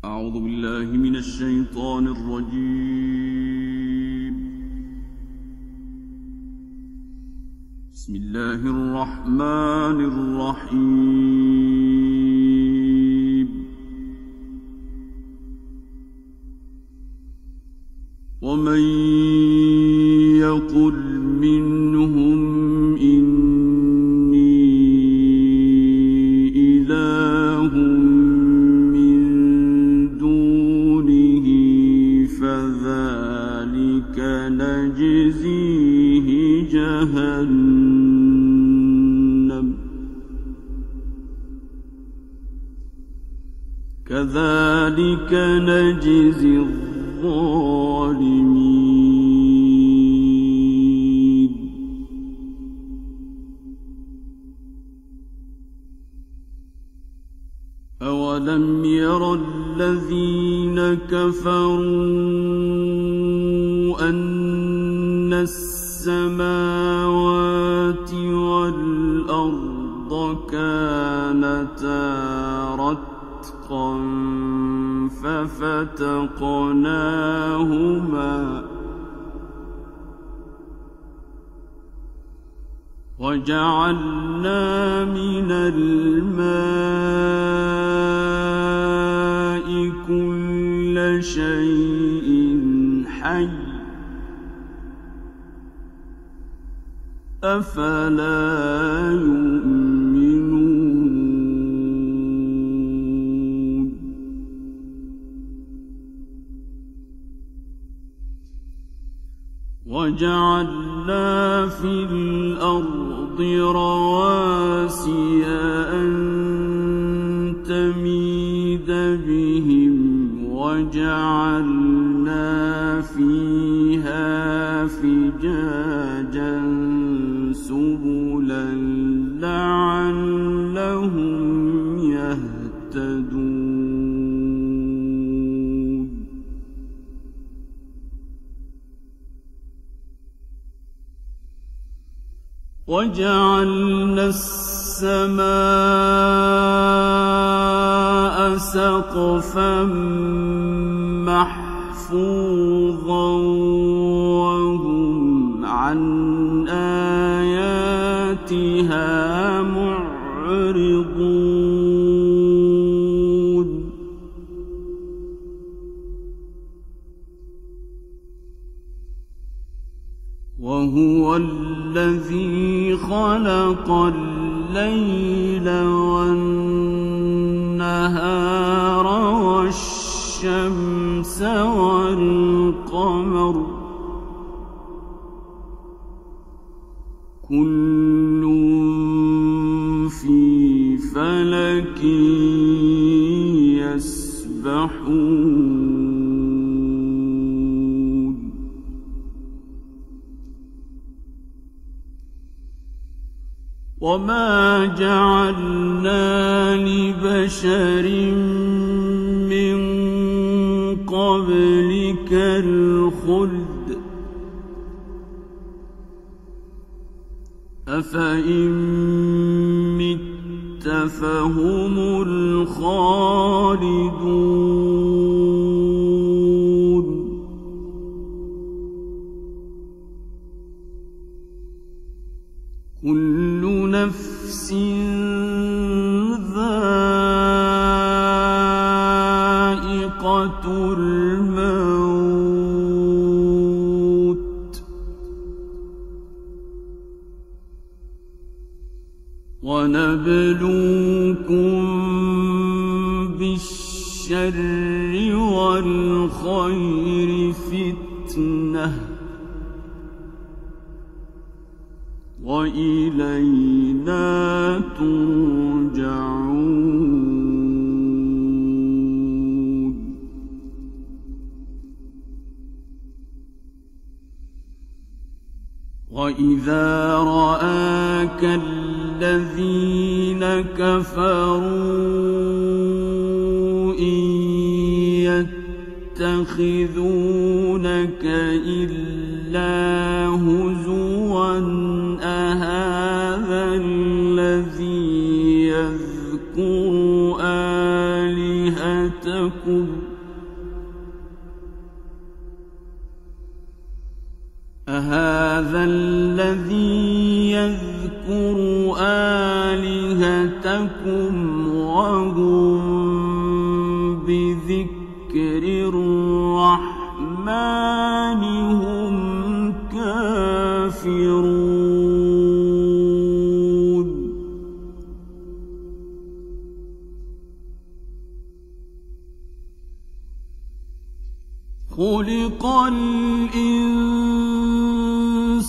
أعوذ بالله من الشيطان الرجيم. بسم الله الرحمن الرحيم. ومن يقل منهم إني إله من دونه فذلك نجزيه جهنم كذلك نجزي الظالمين. أولم ير الذين كفروا أن السماوات والأرض كانتا رتقا ففتقناهما وجعلنا من الماء كل شيء حي أفلا يؤمنون. وجعلنا في الأرض رواسي أن تميد بهم وجعلنا فيها فجاجا سبلا لعلهم يهتدون. وجعلنا السماء سقفا محفوظا وهم عن آياتها معرضون. وهو الذي خلق الليل والنهار والشمس والقمر كل في فلك يسبحون. وما جعلنا لبشر من قبلك الخلد أفإن مت فهم الخالدون. كل نفس ذائقة الموت ونبلوكم بالشر والخير فتنة وإلينا ترجعون. وإذا رآك الذين كفروا إن يتخذونك إلا هزوا أهذا الذي يذكر آلهتكم آلهتكم وهم بذكر الرحمن هم كافرون خلق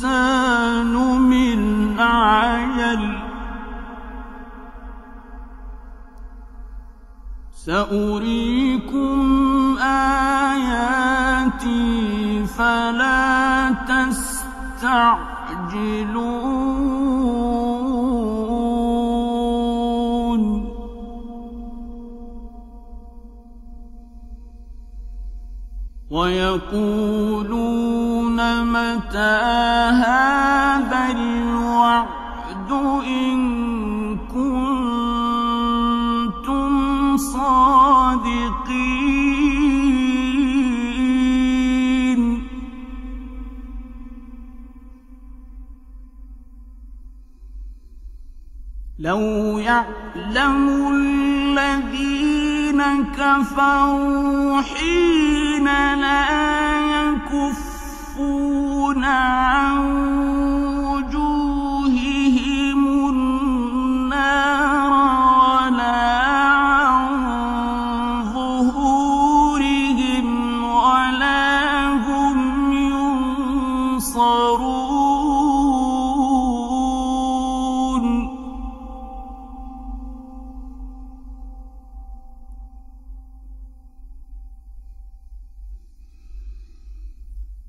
الإنسان من عجل سأريكم آياتي فلا تستعجلون ويقولون متى هذا الوعد إن كنتم صادقين لو يعلم الذين كفروا حين لا يكفون عن وجوههم النار ولا عن ظهورهم ولا هم ينصرون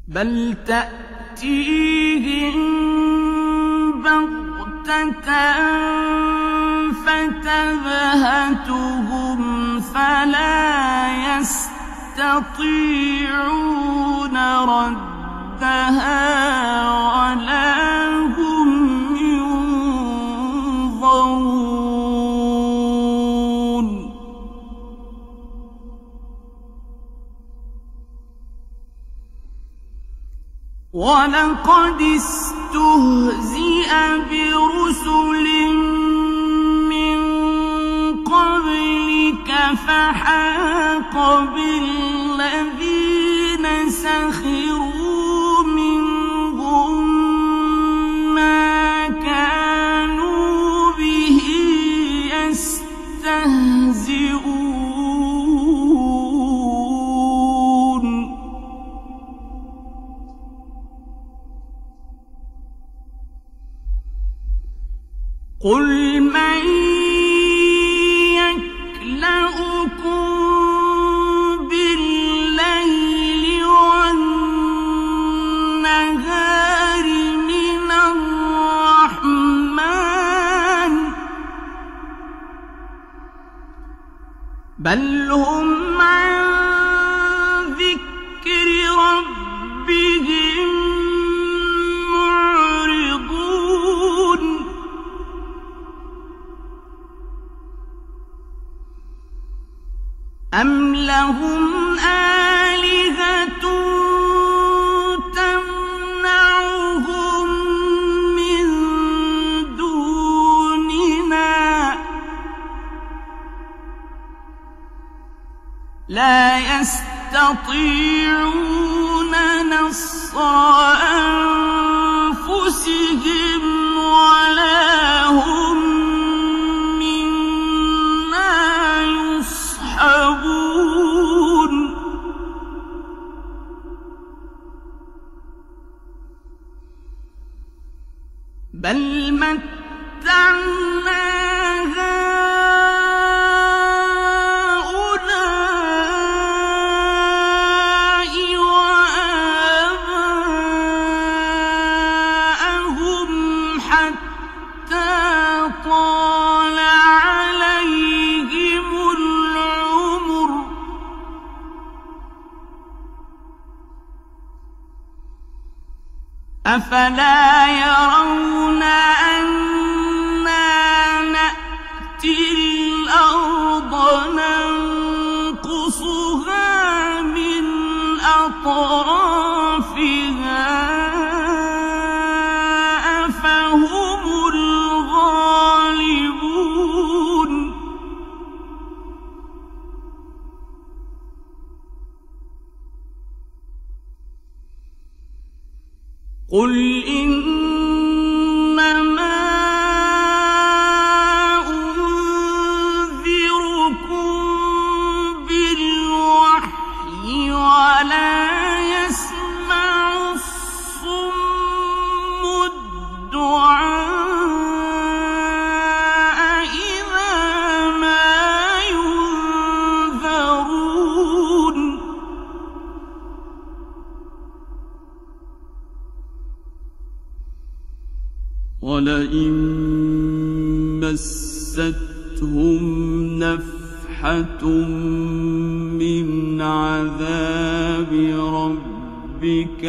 بل تأتيهم بغتة فتبهتهم فلا يستطيعون ردها ولا هم ينظرون ولقد استهزئ برسل من قبلك فحاق بالذين سخروا منهم ما كانوا به يستهزئون قل من يكلؤكم بالليل والنهار من الرحمن بل هم عن ذكر ربهم معرضون أم لهم آلهة تمنعهم من دوننا لا يستطيعون نصر أنفسهم ولا هم منا يصحبون بل متعنا هؤلاء وآباءهم حتى طال عليهم العمر أفلا يرون أنا نأتي الأرض ننقصها من أطرافها أفهم الغالبون قل إنما أنذركم بالوحي ولا يسمع الصم الدعاء إذا ما ينذرون ولئن مستهم نفحة من عذاب ربك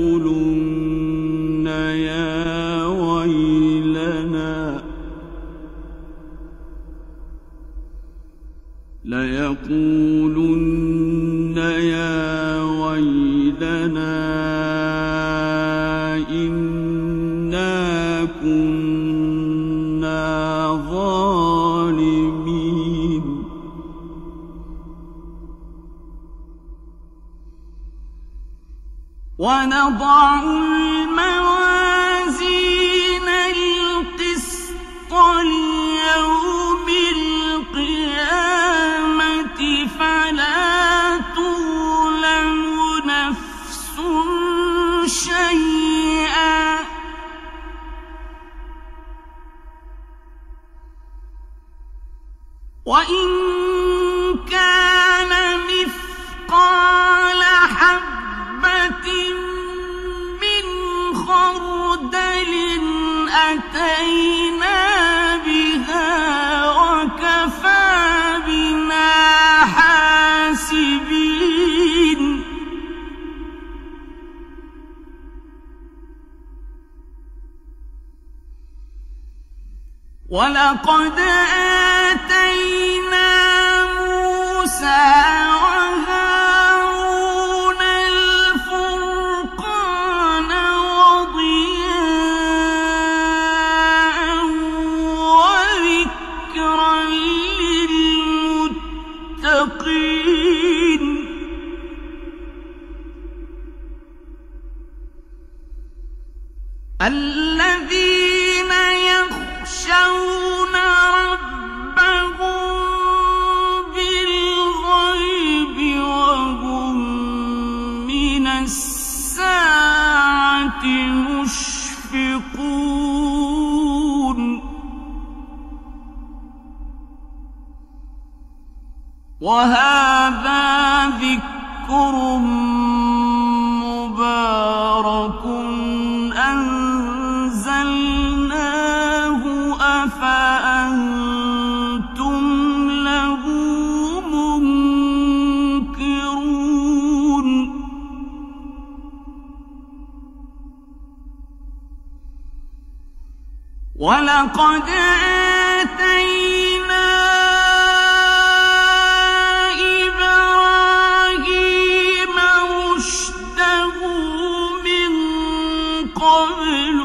ليقولن يا ويلنا إنا كنا ظالمين ونضع الموازين القسط ليوم القيامة فلا تظلم نفس شيئا وإن كان مثقال حبة من خردل أتينا بها وكفى بنا حاسبين ولقد آتينا موسى وهارون الفرقان وضياء وذكرا للمتقين الذين يخشون ربهم بالغيب وهم من الساعة مشفقون وهذا ذكر مبارك أنزلناه أفأنتم له منكرون ولقد آتينا إبراهيم رشده من قبل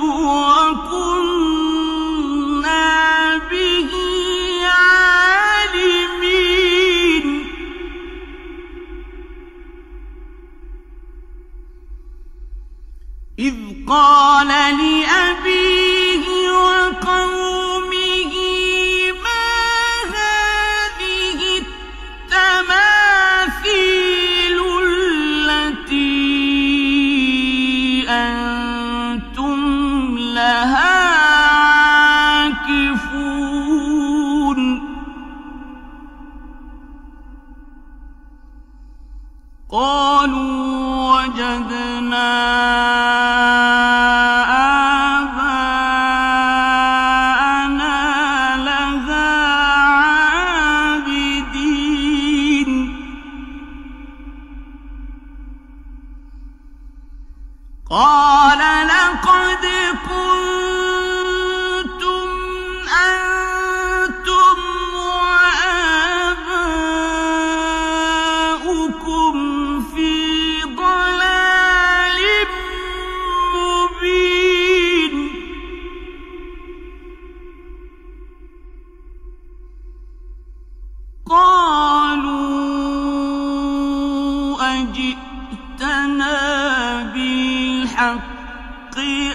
وكنا به عالمين إذ قال لأبيه وقومه ما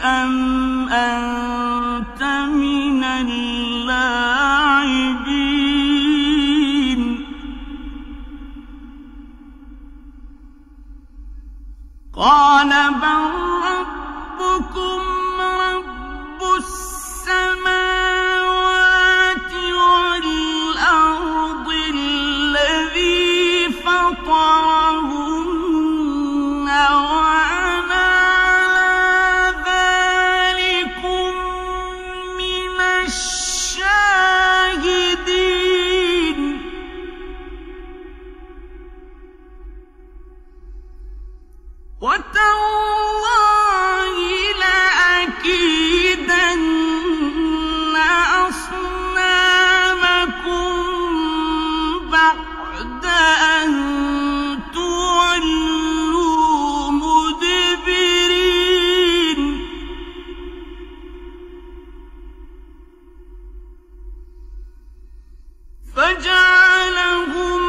أم أنت من اللاعبين قال بل ربكم رب السماوات والأرض الذي فطرهن وأنا على ذلكم من الشاهدين وتالله لأكيدن أصنامكم بعد أن تولوا مدبرين فجعلهم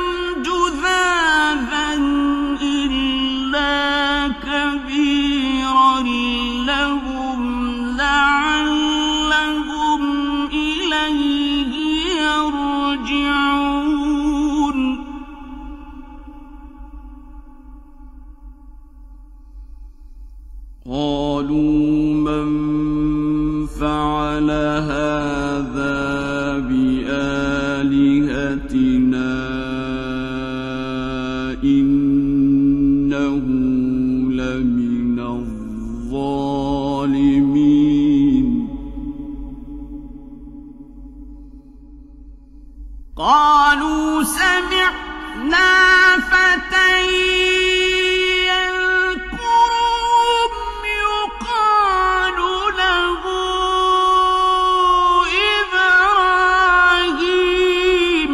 جذاذا إلا كبيرا لهم لعلهم إليه يرجعون قالوا من فعل هذا بآلهتنا إنه لمن الظالمين قالوا سمعنا فتى يذكرهم يقال له إبراهيم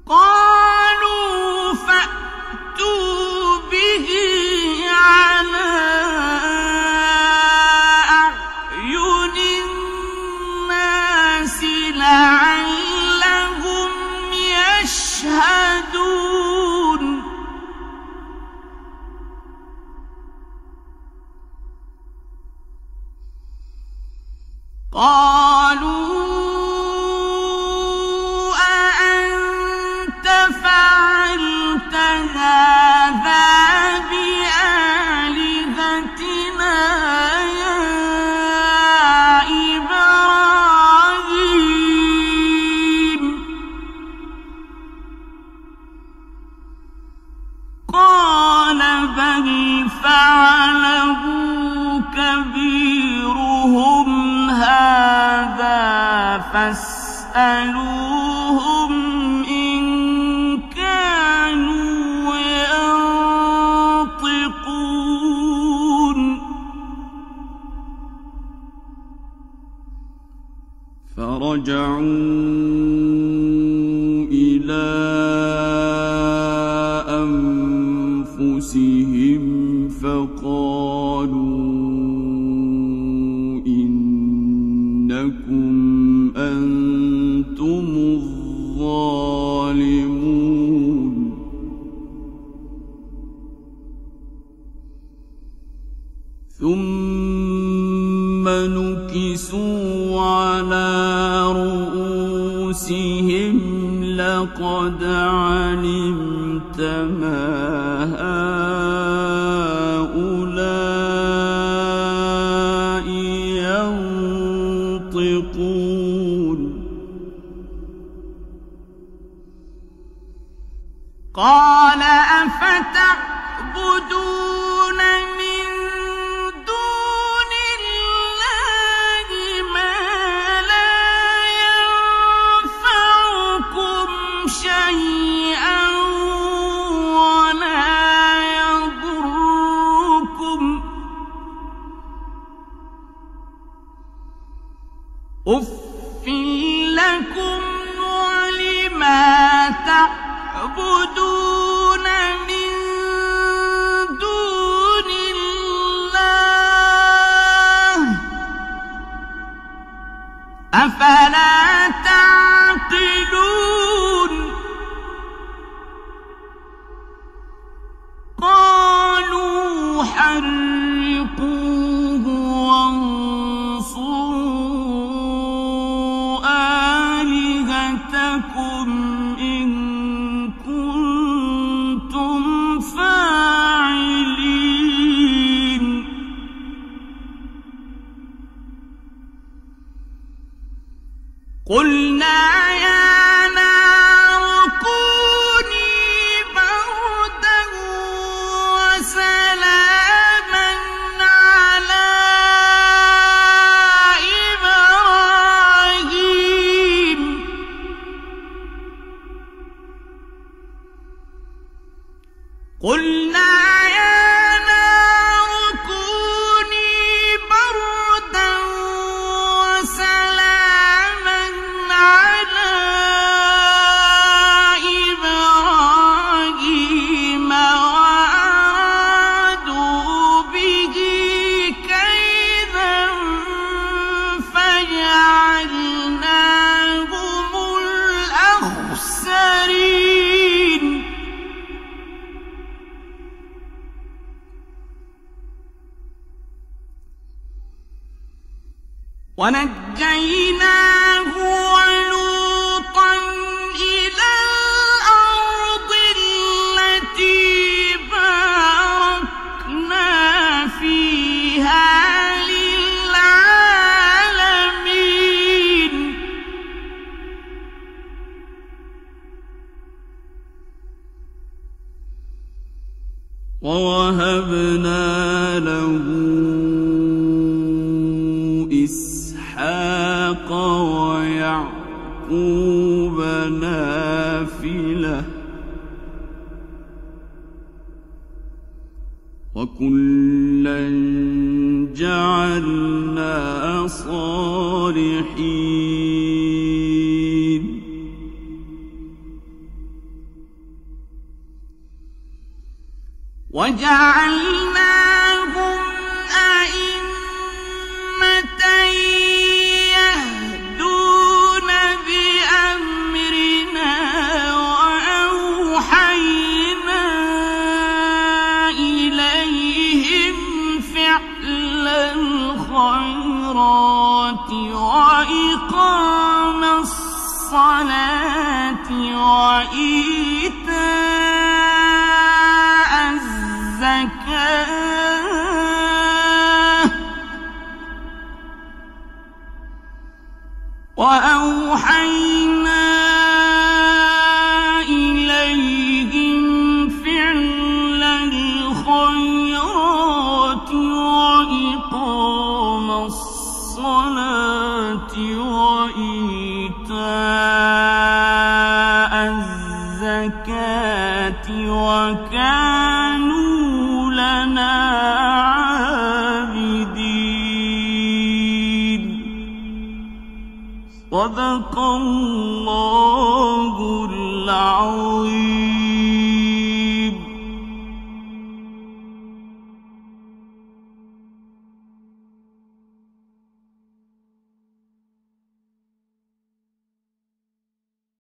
قالوا فأتوا به على أعين الناس لعلهم يشهدون قالوا أأنت فعلت هذا بآلهتنا يا إبراهيم قال بل فعله كبيرهم هذا فاسألوهم إن كانوا ينطقون فرجعوا إلى أنفسهم فقالوا إنكم أنتم الظالمون ثم نكسوا على رؤوسهم لقد علمت ما هؤلاء ينطقون قال أفتعبدون من دون الله ما لا ينفعكم شيئا ولا يضركم أف لكم ولما تعبدون من دون الله أفلا تعقلون قلنا يا نار كوني بردا وسلاما على إبراهيم قلنا ونجيناه ولوطا إلى الأرض التي باركنا فيها للعالمين ووهبنا له إسحاق ويعقوب نافلة وكلا جعلنا صالحين وجعلناهم أئمة يهدون بأمرنا وأوحينا إليهم فعل الخيرات وإقام الصلاة وإيتاء الزكاة وأوحينا إليهم فعل الخيرات وإقام الصلاة وإيتاء الزكاة وكانوا لنا عابدين. صدق الله العظيم.